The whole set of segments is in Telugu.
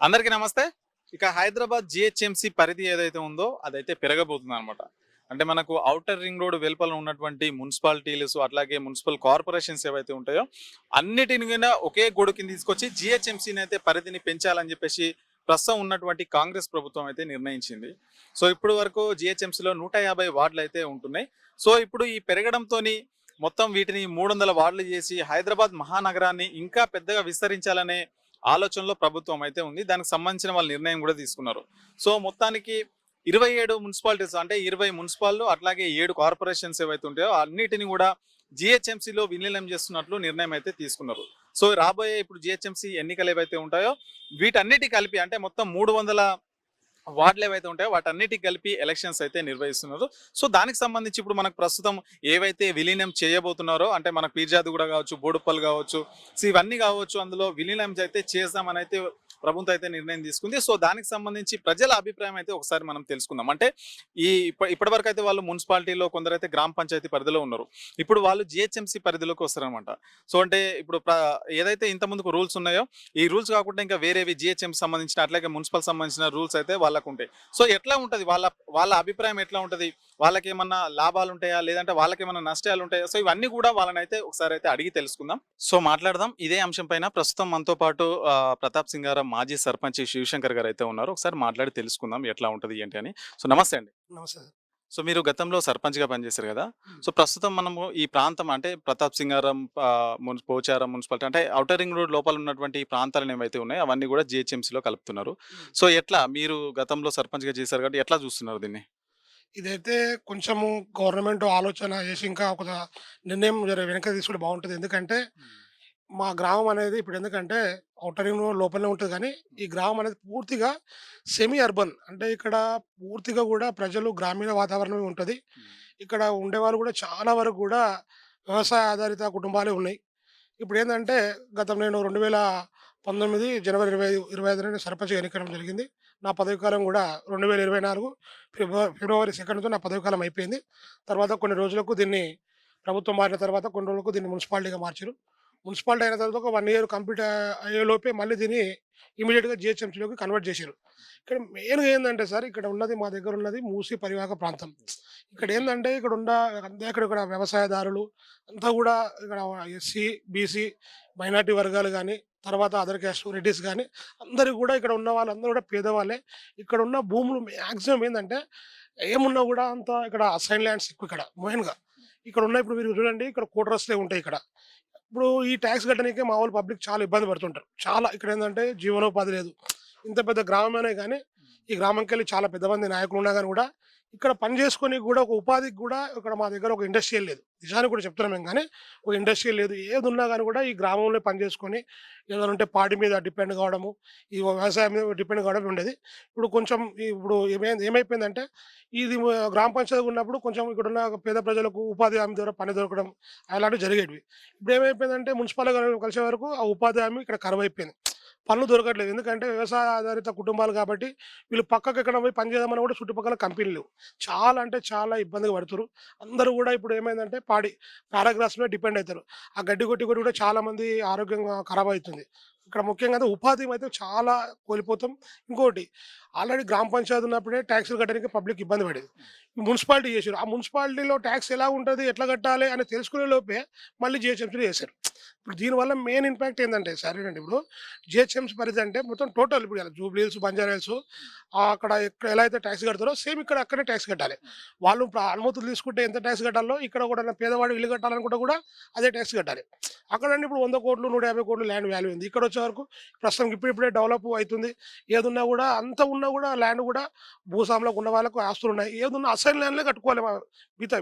అందరికీ నమస్తే. ఇక హైదరాబాద్ జీహెచ్ఎంసీ పరిధి ఏదైతే ఉందో అదైతే పెరగబోతుందనమాట. అంటే మనకు ఔటర్ రింగ్ రోడ్ వెలుపల ఉన్నటువంటి మున్సిపాలిటీస్ అట్లాగే మున్సిపల్ కార్పొరేషన్స్ ఏవైతే ఉంటాయో అన్నిటిని కూడా ఒకే గొడుగు కింద తీసుకొచ్చి జీహెచ్ఎంసీని అయితే పరిధిని పెంచాలని చెప్పేసి ప్రస్తుతం ఉన్నటువంటి కాంగ్రెస్ ప్రభుత్వం అయితే నిర్ణయించింది. సో ఇప్పుడు వరకు జీహెచ్ఎంసీలో 150 వార్డులు అయితే ఉంటున్నాయి. సో ఇప్పుడు ఈ పెరగడంతోని మొత్తం వీటిని 300 వార్డులు చేసి హైదరాబాద్ మహానగరాన్ని ఇంకా పెద్దగా విస్తరించాలనే ఆలోచనలో ప్రభుత్వం అయితే ఉంది. దానికి సంబంధించిన వాళ్ళు నిర్ణయం కూడా తీసుకున్నారు. సో మొత్తానికి 27 మున్సిపాలిటీస్ అంటే 20 మున్సిపాల్ అట్లాగే 7 కార్పొరేషన్స్ ఏవైతే ఉంటాయో అన్నిటిని కూడా జీహెచ్ఎంసీలో విలీనం చేస్తున్నట్లు నిర్ణయం అయితే తీసుకున్నారు. సో రాబోయే ఇప్పుడు జీహెచ్ఎంసీ ఎన్నికలు ఏవైతే ఉంటాయో వీటన్నిటి కలిపి అంటే మొత్తం 300 వార్డులు ఏవైతే ఉంటాయో వాటన్నిటికి కలిపి ఎలక్షన్స్ అయితే నిర్వహిస్తున్నారు. సో దానికి సంబంధించి ఇప్పుడు మనకు ప్రస్తుతం ఏవైతే విలీనం చేయబోతున్నారో అంటే మనకు పీర్జాదిగూడ కావచ్చు, బోడుప్పల్ కావచ్చు, సో ఇవన్నీ కావచ్చు అందులో విలీనం అయితే చేద్దామని అయితే ప్రభుత్వం అయితే నిర్ణయం తీసుకుంది. సో దానికి సంబంధించి ప్రజల అభిప్రాయం అయితే ఒకసారి మనం తెలుసుకుందాం. అంటే ఇప్పటివరకు అయితే వాళ్ళు మున్సిపాలిటీలో కొందరైతే గ్రామ పంచాయతీ పరిధిలో ఉన్నారు. ఇప్పుడు వాళ్ళు జిహెచ్ఎంసీ పరిధిలోకి వస్తారనమాట. సో అంటే ఇప్పుడు ఏదైతే ఇంత ముందుకు రూల్స్ ఉన్నాయో ఈ రూల్స్ కాకుండా ఇంకా వేరేవి జిహెచ్ఎంసీ సంబంధించిన అట్లాగే మున్సిపల్ సంబంధించిన రూల్స్ అయితే వాళ్ళకు ఉంటాయి. సో ఎట్లా ఉంటుంది వాళ్ళ వాళ్ళ అభిప్రాయం ఎట్లా ఉంటుంది, వాళ్ళకి ఏమన్నా లాభాలు ఉంటాయా లేదంటే వాళ్ళకి ఏమన్నా నష్టాలు ఉంటాయా, సో ఇవన్నీ కూడా వాళ్ళని అయితే ఒకసారి అయితే అడిగి తెలుసుకుందాం. సో మాట్లాడదాం ఇదే అంశం పైన. ప్రస్తుతం మనతో పాటు ప్రతాప్ సింగారం మాజీ సర్పంచ్ శివశంకర్ గారు అయితే ఉన్నారు. ఒకసారి మాట్లాడి తెలుసుకుందాం ఎట్లా ఉంటుంది ఏంటి అని. సో నమస్తే అండి. నమస్తే సార్. సో మీరు గతంలో సర్పంచ్గా పనిచేశారు కదా. సో ప్రస్తుతం మనము ఈ ప్రాంతం అంటే ప్రతాప్ సింగారం పోచారం మున్సిపాలిటీ అంటే ఔటర్ రింగ్ రోడ్ లోపల ఉన్నటువంటి ఈ ప్రాంతాలు ఏవైతే ఉన్నాయో అవన్నీ కూడా జిహెచ్ఎంసీలో కలుపుతున్నారు. సో ఎట్లా మీరు గతంలో సర్పంచ్గా చేశారు కాబట్టి ఎట్లా చూస్తున్నారు దీన్ని? ఇదైతే కొంచెము గవర్నమెంట్ ఆలోచన చేసి ఇంకా ఒక నిర్ణయం వెనక్కి తీసుకుంటే బాగుంటది. ఎందుకంటే మా గ్రామం అనేది ఇప్పుడు ఎందుకంటే ఔటర్ రింగ్ రోడ్ లోపలనే ఉంటది గానీ, ఈ గ్రామం అనేది పూర్తిగా సెమీ అర్బన్. అంటే ఇక్కడ పూర్తిగా గూడా ప్రజలు గ్రామీణ వాతావరణమే ఉంటది. ఇక్కడ ఉండేవాళ్ళు గూడా చాలా వరకు గూడా వ్యవసాయ ఆధారిత కుటుంబాలే ఉన్నాయి. ఇప్పుడేందంటే నేను 2019 జనవరి 25 నేను సర్పంచ్‌గా ఎన్నికడం జరిగింది. నా పదవీ కాలం గూడా 2024 ఫిబ్రవరి 2 నా పదవీ కాలం అయిపోయింది. తర్వాత కొన్ని రోజులకు దీన్ని ప్రభుత్వం మారిన తర్వాత కొన్ని రోజులకు దీన్ని మున్సిపాలిటీగా మార్చిర్రు. మున్సిపాలిటీ అయిన తర్వాత ఒక 1 ఇయర్ కంప్లీట్ అయ్యేలోపే మళ్ళీ దీన్ని ఇమ్మీడియేట్‌గా జీహెచ్ఎంసీలోకి కన్వర్ట్ చేసిర్రు. ఇక్కడ మెయిన్‌గా ఏందంటే సార్ ఇక్కడ ఉన్నది మా దగ్గర ఉన్నది మూసీ పరివాహక ప్రాంతం. ఇక్కడేందంటే ఇక్కడ వ్యవసాయదారులు అంతా గూడా ఇక్కడ ఎస్సీ, బీసీ, మైనారిటీ వర్గాలు గాని, తర్వాత అదర్ క్యాస్ట్ రెడ్డీస్ గాని అందరూ గూడా ఇక్కడ ఉన్న వాళ్ళందరూ గూడా పేదవాళ్ళే. ఇక్కడున్న భూములు మాక్సిమం ఏందంటే ఏమున్నా గూడా అంతా ఇక్కడ అసైన్ ల్యాండ్స్ ఎక్కువ ఇక్కడ మెయిన్‌గా. ఇక్కడున్న ఇప్పుడు మీరు చూడండి ఇక్కడ క్వార్టర్స్‌లే ఉంటాయి ఇక్కడ. ఇప్పుడు ఈ టాక్స్ కట్టనీకే మామూలు పబ్లిక్ చాలా ఇబ్బంది పడుతుంటారు. చాలా ఇక్కడేందంటే జీవనోపాధి లేదు. ఇంత పెద్ద గ్రామమే గానీ, ఈ గ్రామంకెళ్ళి చాలా పెద్దమంది నాయకులున్నా గాని గూడా, ఇక్కడ పని జేసుకోనికి గూడా ఒక ఉపాధికి గూడా ఇక్కడ మా దగ్గర ఒక ఇండస్ట్రియల్ లేదు. నిజానికి కూడా చెప్తున్నాం మేము గానీ, ఒక ఇండస్ట్రియల్ లేదు. ఏదున్నా గాని గూడా ఈ గ్రామంలో పని జేసుకొని, ఏదైనా ఉంటే పాడి మీద డిపెండ్ కావడము, ఈ వ్యవసాయం మీద డిపెండ్ కావడం ఉండేది. ఇప్పుడు కొంచెం ఇప్పుడు ఏమైపోయిందంటే, ఇది గ్రామ పంచాయతీ ఉన్నప్పుడు కొంచెం ఇక్కడున్న పేద ప్రజలకు ఉపాధి హామీ ద్వారా పని దొరకడం అలాంటివి జరిగేటివి. ఇప్పుడేమైపోయిందంటే మున్సిపల్‌గా కలిసే వరకు ఆ ఉపాధి హామీ ఇక్కడ కరువైపోయింది. పనులు దొరకట్లేదు. ఎందుకంటే వ్యవసాయ ఆధారిత కుటుంబాలు కాబట్టి వీళ్ళు పక్కకు ఎక్కడ పోయి పని చేద్దామన్నా కూడా చుట్టుపక్కల కంపెనీలు లేవు. చాలా అంటే చాలా ఇబ్బందిగా పడుతుర్రు. అందరూ గూడా ఇప్పుడు ఏమైందంటే పారాగ్రాఫ్స్ మీద డిపెండ్ అయితారు. ఆ గడ్డి కొట్టి కొట్టి కూడా చాలామంది ఆరోగ్యంగా ఖరాబ్ అయితుంది. ఇక్కడ ముఖ్యంగా అయితే ఉపాధి అయితే చాలా కోల్పోతాం. ఇంకోటి ఆల్రెడీ గ్రామ పంచాయతీ ఉన్నప్పుడే ట్యాక్స్‌లు కట్టడానికి పబ్లిక్ ఇబ్బంది పడేది. మున్సిపాలిటీ చేసిర్రు. ఆ మున్సిపాలిటీలో ట్యాక్స్ ఎలా ఉంటది? ఎట్లా కట్టాలి? అని తెలుసుకునే లోపే మళ్ళీ జీహెచ్ఎంసీలో చేశారు. ఇప్పుడు దీనివల్ల మెయిన్ ఇంపాక్ట్ ఏందంటే సరేనండి ఇప్పుడు జీహెచ్ఎంసీ పరిధి అంటే మొత్తం టోటల్ ఇప్పుడు ఇలా జూబ్లీ హిల్స్, బంజారా హిల్స్ అక్కడ ఎలా అయితే ట్యాక్స్ కడతారో సేమ్ ఇక్కడ అక్కడే ట్యాక్స్ కట్టాలి. వాళ్ళు అనుమతులు తీసుకుంటే ఎంత ట్యాక్స్ కట్టాలో ఇక్కడ కూడా పేదవాడు ఇల్లు కట్టాలనుకుంటే కూడా అదే ట్యాక్స్ కట్టాలి. అక్కడండి ఇప్పుడు 100,00,00,000, 150,00,00,000 ల్యాండ్ వాల్యూ ఉంది. ఇక్కడొచ్చే వరకు ప్రస్తుతం ఇప్పుడిప్పుడే డెవలప్ అయితుంది. ఏదున్నా గూడా అంత ఉన్నా గూడా ల్యాండ్ గూడా భూస్వాములకు ఉన్న వాళ్ళకు ఆస్తులున్నాయి. ఏదున్నా అసైన్ ల్యాండ్‌లే కట్టుకోవాలి. మిగతా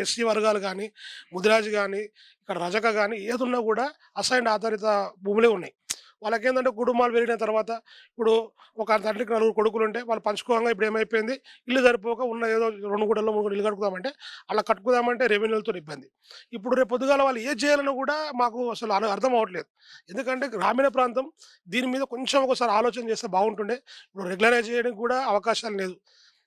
ఎస్సీ వర్గాలు గానీ, ముదిరాజు గానీ, ఇక్కడ రజక గానీ ఏదున్నా గూడా అసైన్డ్ ఆధారిత భూములే ఉన్నాయి. వాళ్ళకేందంటే కుటుంబాలు పెరిగిన తర్వాత ఇప్పుడు ఒక తండ్రికి నలుగురు కొడుకులుంటే వాళ్ళు పంచుకోవంగా ఇప్పుడు ఏమైపోయింది ఇల్లు సరిపోక ఉన్న ఏదో 2 గుంటల్లో 3 గుంటలు ఇల్లు కట్టుకుందామంటే అలా కట్టుకుందామంటే రెవెన్యూలతో ఇబ్బంది. ఇప్పుడు రేపు పొద్దుగాల వాళ్ళు ఏది చేయాలన్నా కూడా మాకు అసలు అర్థం అవ్వట్లేదు. ఎందుకంటే గ్రామీణ ప్రాంతం దీని మీద కొంచెం ఒకసారి ఆలోచన చేస్తే బాగుంటుండే. ఇప్పుడు రెగ్యులరైజ్ చేయడానికి కూడా అవకాశాలు లేదు.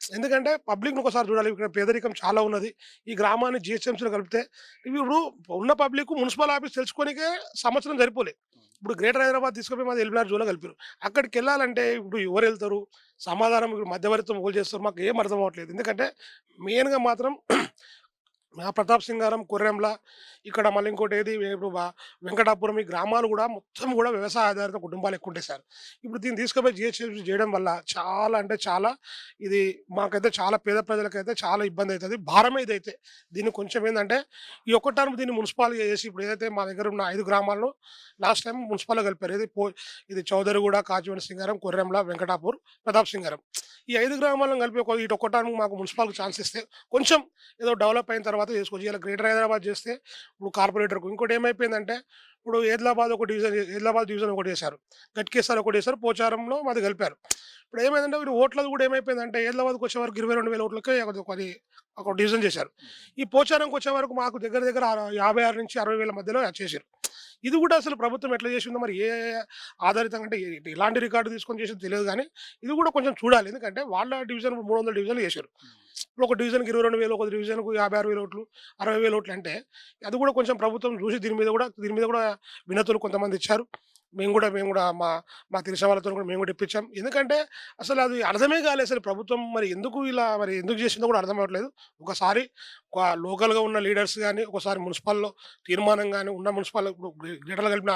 ఎందుకంటే పబ్లిక్‌ని ఒకసారి చూడాలి. ఇక్కడ పేదరికం చాలా ఉన్నది. ఈ గ్రామాన్ని జీహెచ్ఎంసీలో కలిపితే ఇప్పుడు ఉన్న పబ్లిక్ మున్సిపల్ ఆఫీస్ తెలుసుకోనికే సంవత్సరం సరిపోలే. ఇప్పుడు గ్రేటర్ హైదరాబాద్ తీసుకుపోయి మాది ఎల్బీనగర్ జోన్‌లో కలిపారు. అక్కడికెళ్ళాలంటే ఇప్పుడు ఎవరెళ్తారు? సమాధానం ఇప్పుడు మధ్యవర్తిత్వం ఎవరు చేస్తారు? మాకు ఏం అర్థం అవ్వట్లేదు. ఎందుకంటే మెయిన్‌గా మాత్రం ప్రతాప్ సింగారం, కొర్రెంల ఇక్కడ మళ్ళీ ఇంకోటి ఏది ఇప్పుడు వెంకటాపురం ఈ గ్రామాలు గూడా మొత్తం గూడా వ్యవసాయ ఆధారిత కుటుంబాలు ఎక్కువుంటాయి సార్. ఇప్పుడు దీన్ని తీసుకుపోయి జీహెచ్ఎంసీ చేయడం వల్ల చాలా అంటే చాలా ఇది మాకైతే చాలా పేద ప్రజలకైతే చాలా ఇబ్బందయితది. భారమే ఇదైతే. దీన్ని కొంచెం ఏందంటే ఈ ఒక్క టర్మ్ దీన్ని మున్సిపాలిటీగా చేసి ఇప్పుడు ఏదైతే మా దగ్గర ఉన్న 5 గ్రామాలను లాస్ట్ టైమ్ మున్సిపల్‌గా కలిపారు. ఇది చౌదరిగూడ, కాచివెంట సింగారం, కొర్రెంల, వెంకటాపూర్, ప్రతాప్ సింగారం. ఈ 5 గ్రామాలను కలిపి ఇటొక్క టర్మ్ మాకు మున్సిపాల్‌కి ఛాన్స్ ఇస్తే కొంచెం ఏదో డెవలప్ అయిన తర్వాత చేసుకోవచ్చు. ఇలా గ్రేటర్ హైదరాబాద్ చేస్తే ఇప్పుడు కార్పొరేటర్‌కు ఇంకోటి ఏమైపోయిందంటే ఇప్పుడు ఆదిలాబాద్ డివిజన్ ఒకటి చేశారు. గట్కేసర్ ఒకటి చేశారు. పోచారంలో మాది కలిపారు. ఇప్పుడు ఏమైందంటే వీళ్ళు ఓట్లది కూడా ఏమైపోయిందంటే ఆదిలాబాద్‌కి వచ్చేవరకు 22,000 ఓట్లకే అది ఒక డివిజన్ చేశారు. ఈ పోచారంకి వచ్చేవరకు మాకు దగ్గర దగ్గర 56,000-60,000 మధ్యలో చేసిర్రు. ఇది కూడా అసలు ప్రభుత్వం ఎట్లా చేసిందో మరి ఏ ఆధారితంగా అంటే ఎలాంటి రికార్డు తీసుకొని చేసిందో తెలియదు గానీ, ఇది కూడా కొంచెం చూడాలి. ఎందుకంటే వాళ్ళ డివిజన్ 300 డివిజన్‌లు చేశారు. ఇప్పుడు ఒక డివిజన్‌కి 22,000 ఒక డివిజన్‌కు 56,000 ఓట్లు, 60,000 ఓట్లు అంటే అది కూడా కొంచెం ప్రభుత్వం చూసి దీని మీద కూడా వినతులు కొంతమంది ఇచ్చారు. మేము కూడా మాకు తెలిసిన వాళ్ళతోని కూడా మేము కూడా ఇప్పించాం. ఎందుకంటే అసలు అది అర్థమే కాలేదు అసలు ప్రభుత్వం మరి ఎందుకు చేసిందో కూడా అర్థం అవ్వట్లేదు. ఒకసారి లోకల్‌గా ఉన్న లీడర్స్ గాని, ఒకసారి మున్సిపల్‌లో తీర్మానం గాని ఉన్న మున్సిపల్ ఇప్పుడు గ్రేటర్‌లో కలిపిన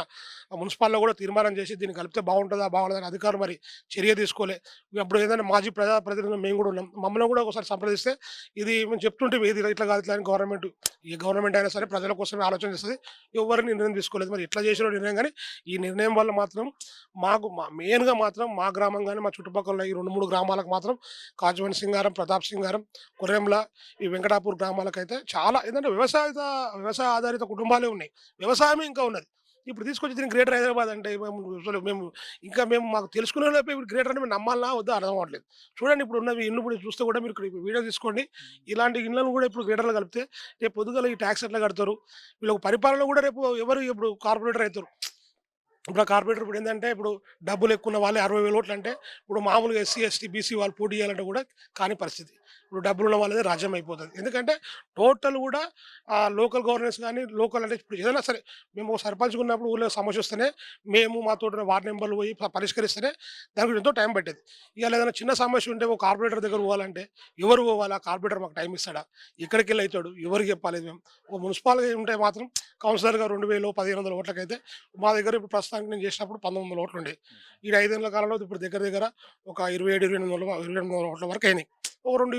మున్సిపల్‌లో కూడా తీర్మానం చేసి దీన్ని కలిపితే బాగుంటదా? బాగోదా? అని అధికారులు మరి చర్య తీసుకోలే. అప్పుడు ఏదైనా మాజీ ప్రజాప్రతినిధులు మేము కూడా ఉన్నాం. మమ్మల్ని కూడా ఒకసారి సంప్రదిస్తే ఇది మేము చెప్తుంటిమి ఇది ఇట్లా కాదు ఇట్లా అని ఏ గవర్నమెంట్ అయినా సరే ప్రజల కోసమే ఆలోచన చేస్తది. ఎవ్వరు నిర్ణయం తీసుకోలేదు. మరి ఎట్లా చేసిరో నిర్ణయం గాని, ఈ నిర్ణయం వల్ల మాత్రం మెయిన్‌గా మాత్రం మా గ్రామం గాని, మా చుట్టుపక్కల ఉన్న ఈ 2, 3 గ్రామాలకు మాత్రం కాజువెంట సింగారం, ప్రతాప్ సింగారం, కొర్రెంల, ఈ వెంకటాపూర్ గ్రామాలకైతే చాలా ఏందంటే వ్యవసాయ ఆధారిత కుటుంబాలే ఉన్నాయి. వ్యవసాయమే ఇంకా ఉన్నది. ఇప్పుడు తీసుకొచ్చి దీన్ని గ్రేటర్ హైదరాబాద్ అంటే మేము మాకు తెలుసుకునే లోపే ఇప్పుడు గ్రేటర్ అంటే మేము నమ్మాలనా వద్దా అర్థం అవ్వట్లేదు. చూడండి ఇప్పుడు ఉన్నవి ఇల్లు కూడా చూస్తే కూడా మీరు ఇక్కడ వీడియో తీసుకోండి. ఇలాంటి ఇళ్ళను కూడా ఇప్పుడు గ్రేటర్‌లో కలిపితే రేపు పొద్దుగాల ఈ టాక్స్ ఎట్లా కడతారు? వీళ్ళకి పరిపాలన కూడా రేపు ఎవరు ఇప్పుడు కార్పొరేటర్ అయితారు. ఇప్పుడు ఆ కార్పొరేటర్ ఇప్పుడేందంటే, ఇప్పుడు డబ్బులెక్కువున్న వాళ్ళే 60,000 ఓట్లంటే, ఇప్పుడు మామూలుగా ఎస్సీ, ఎస్టీ, బీసీ వాళ్ళు పోటీ చేయాలంటే కూడా కాని పరిస్థితి. ఇప్పుడు డబ్బులున్న వాళ్ళదే రాజ్యం అయిపోతది. ఎందుకంటే, టోటల్ గూడా లోకల్ గవర్నెన్స్ గాని, లోకల్ అంటే ఇప్పుడు ఏదైనా సరే, మేము సర్పంచ్‌గా ఉన్నప్పుడు ఊర్లో సమస్యొస్తేనే, మేము మా తోటి వార్డ్ మెంబర్లు పోయి పరిష్కరిస్తేనే దానికి ఎంతో టైం పట్టేది. ఇయాల ఏదైనా చిన్న సమస్య ఉంటే, ఒక కార్పొరేటర్ దగ్గర పోవాలంటే, ఎవరు పోవాలి? ఆ కార్పొరేటర్ మాకు టైం ఇస్తాడా? ఎక్కడికెళ్ళి అయితాడు? ఎవరికి చెప్పాలి ఇది మేము? ఒక మున్సిపాల్‌గా ఉంటే మాత్రం కౌన్సిలర్‌గా 2,000, 1,500 ఓట్లకైతే మా దగ్గర ఇప్పుడు ప్రస్తుతానికి నేను చేసినప్పుడు 1,900 ఓట్లుండేవి. ఈ 5 ఏళ్ల కాలంలో ఇప్పుడు దగ్గర దగ్గర ఒక 27, 28 ఓట్ల వరకు అయినాయి. ఓ 2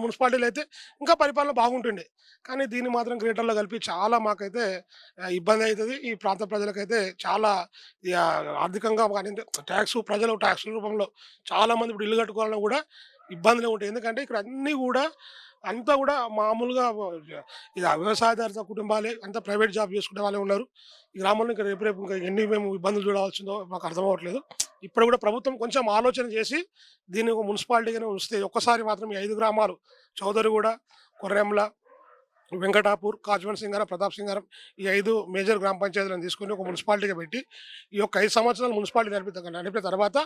మున్సిపాలిటీలు అయితే ఇంకా పరిపాలన బాగుంటుండే. కానీ దీన్ని మాత్రం గ్రేటర్‌లో కలిపి చాలా మాకైతే ఇబ్బంది అయితది. ఈ ప్రాంత ప్రజలకైతే చాలా ఆర్థికంగా కానీ ప్రజలు ట్యాక్సుల రూపంలో చాలామంది ఇప్పుడు ఇల్లు కట్టుకోవాలన్నా కూడా ఇబ్బందులే ఉంటాయి. ఎందుకంటే ఇక్కడ అన్నీ కూడా అంతా కూడా మామూలుగా ఇది వ్యవసాయాధారిత కుటుంబాలే. అంతా ప్రైవేట్ జాబ్ చేసుకునే వాళ్ళే ఉన్నారు. ఈ గ్రామంలో ఇంకా రేపు ఇంకా ఎన్ని మేము ఇబ్బందులు చూడవలసిందో మాకు అర్థం అవ్వట్లేదు. ఇప్పుడు కూడా ప్రభుత్వం కొంచెం ఆలోచన చేసి దీన్ని ఒక మున్సిపాలిటీగానే ఉంచితే ఒక్కసారి మాత్రం ఈ 5 గ్రామాలు చౌదరిగూడ, కొర్రెంల, వెంకటాపూర్, కాజువెంట సింగారం, ప్రతాప్ సింగారం ఈ 5 మేజర్ గ్రామ పంచాయతీలను తీసుకొని ఒక మున్సిపాలిటీగా పెట్టి ఈ యొక్క 5 సంవత్సరాలు మున్సిపాలిటీ నడిపిన తర్వాత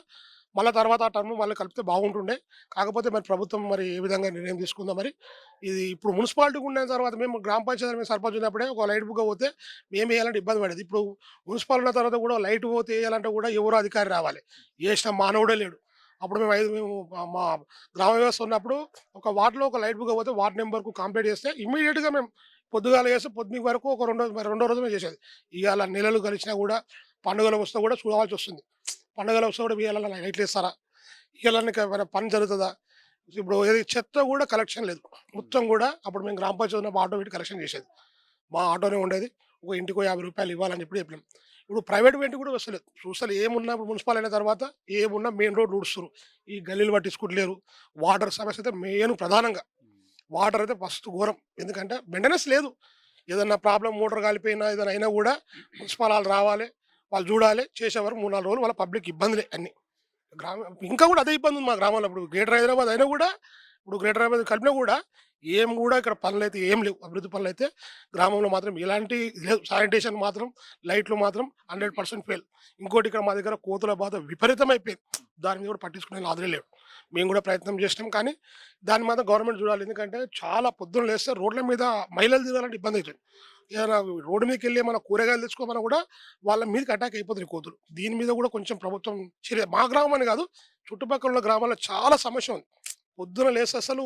తర్వాత ఆ టర్మ్ మళ్ళీ కలిపితే బాగుంటుండే. కాకపోతే మరి ప్రభుత్వం మరి ఏ విధంగా నిర్ణయం తీసుకుందో మరి. ఇది ఇప్పుడు మున్సిపాలిటీగా ఉన్న తర్వాత మేము గ్రామ పంచాయతీ మేము సర్పంచ్ ఉన్నప్పుడే ఒక లైట్ బుక్ పోతే మేము వేయాలంటే ఇబ్బంది పడేది. ఇప్పుడు మున్సిపల్ ఉన్న తర్వాత కూడా లైట్ పోతే వేయాలంటే కూడా ఎవరో అధికారి రావాలి. ఏసిన మానవుడే లేడు. అప్పుడు మేము మా గ్రామ వ్యవస్థ ఉన్నప్పుడు ఒక వార్డ్‌లో ఒక లైట్ బుక్ పోతే వార్డ్ నంబర్‌కు కంప్లెయింట్ చేస్తే ఇమ్మీడియేట్‌గా మేము పొద్దుగాల చేస్తే పొద్దున్న వరకు ఒక రెండో రోజు మేము చేసేది. ఇవాళ నెలలు గడిచినా కూడా పండుగలు వస్తే కూడా చూడాల్సొస్తుంది. పండుగలు వస్తే కూడా ఇవాళ లైట్లేస్తారా? ఇవాళ ఏమైనా పని జరుగుతదా? ఇప్పుడు ఏది చెత్త కూడా కలెక్షన్ లేదు. మొత్తం కూడా అప్పుడు మేము గ్రామ పంచాయతీ ఉన్నప్పుడు ఆటో పెట్టి కలెక్షన్ చేసేది. మా ఆటోనే ఉండేది. ఒక ఇంటికో రూ. 50 ఇవ్వాలని చెప్పినాం. ఇప్పుడు ప్రైవేట్ వెంట కూడా వస్తలేదు. చూస్తలే ఏమున్నా ఇప్పుడు మున్సిపల్ అయిన తర్వాత ఏమున్నా మెయిన్ రోడ్లు ఊడుస్తుర్రు. ఈ గల్లీలు పట్టించుకుంటలేరు. వాటర్ సమస్య అయితే ప్రధానంగా. వాటర్ అయితే ఫస్ట్ ఘోరం. ఎందుకంటే మెయింటెనెన్స్ లేదు. ఏదన్నా ప్రాబ్లమ్ మోటార్ కాలిపోయినా ఏదైనా అయినా కూడా మున్సిపల్ ఆళ్ళు రావాలి. వాళ్ళు చూడాలి. చేసేవరకు 3, 4 రోజులు వాళ్ళ పబ్లిక్ ఇబ్బందులే అన్నీ. ఇంకా కూడా అదే ఇబ్బంది ఉంది మా గ్రామంలో. ఇప్పుడు గ్రేటర్ హైదరాబాద్ అయినా కూడా ఇప్పుడు గ్రేటర్ హైదరాబాద్ కలిపినా కూడా కూడా ఇక్కడ పనులైతే ఏం లేవు. అభివృద్ధి పనులైతే గ్రామంలో మాత్రం ఎలాంటి లేవు. శానిటేషన్ మాత్రం లైట్లు మాత్రం 100% ఫెయిల్. ఇంకోటి ఇక్కడ మా దగ్గర కోతుల బాధ విపరీతమైపోయింది. దాని మీద కూడా పట్టించుకునే నాదుడే లేడు. మేము కూడా ప్రయత్నం చేసినాం కానీ దాన్ని మాత్రం గవర్నమెంట్ చూడాలి. ఎందుకంటే చాలా పొద్దున లేస్తే రోడ్ల మీద మహిళలు తిరగాలంటే ఇబ్బంది అవుతుంది. ఏదైనా రోడ్డు మీదకెళ్ళి ఏమైనా కూరగాయలు తెచ్చుకోమన్నా కూడా వాళ్ళ మీదకి అటాక్ అయిపోతున్నాయి కోతులు. దీని మీద కూడా కొంచెం ప్రభుత్వం చర్య మా గ్రామం అని కాదు, చుట్టుపక్కల ఉన్న గ్రామాల్లో చాలా సమస్య ఉంది. పొద్దున లేస్తే అసలు